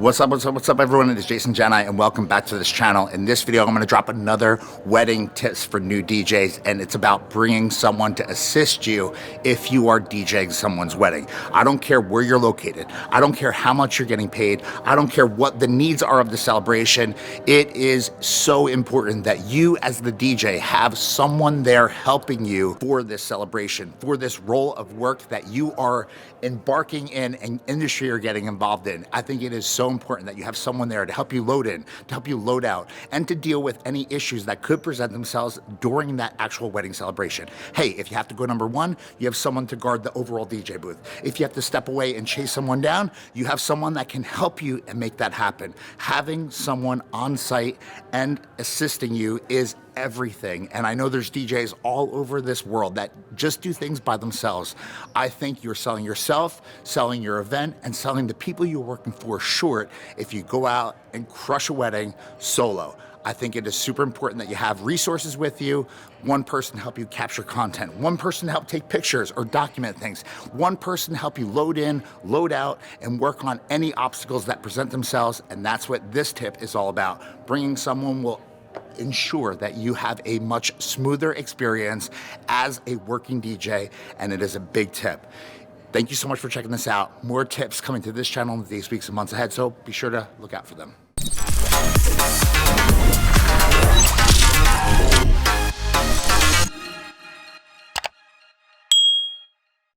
What's up everyone? It is Jason Jani and welcome back to this channel. In this video, I'm going to drop another wedding tips for new DJs, and it's about bringing someone to assist you if you are DJing someone's wedding. I don't care where you're located. I don't care how much you're getting paid. I don't care what the needs are of the celebration. It is so important that you as the DJ have someone there helping you for this celebration, for this role of work that you are embarking in and industry you're getting involved in. I think it is so important that you have someone there to help you load in, to help you load out, and to deal with any issues that could present themselves during that actual wedding celebration. Hey, if you have to go number one, you have someone to guard the overall DJ booth. If you have to step away and chase someone down, you have someone that can help you and make that happen. Having someone on site and assisting you is everything. And I know there's DJs all over this world that just do things by themselves. I think you're selling yourself, selling your event, and selling the people you're working for short if you go out and crush a wedding solo. I think it is super important that you have resources with you. One person to help you capture content, one person to help take pictures or document things, one person to help you load in, load out, and work on any obstacles that present themselves. And that's what this tip is all about. Bringing someone will ensure that you have a much smoother experience as a working DJ, and it is a big tip. Thank you so much for checking this out. More tips coming to this channel in these weeks and months ahead, so be sure to look out for them.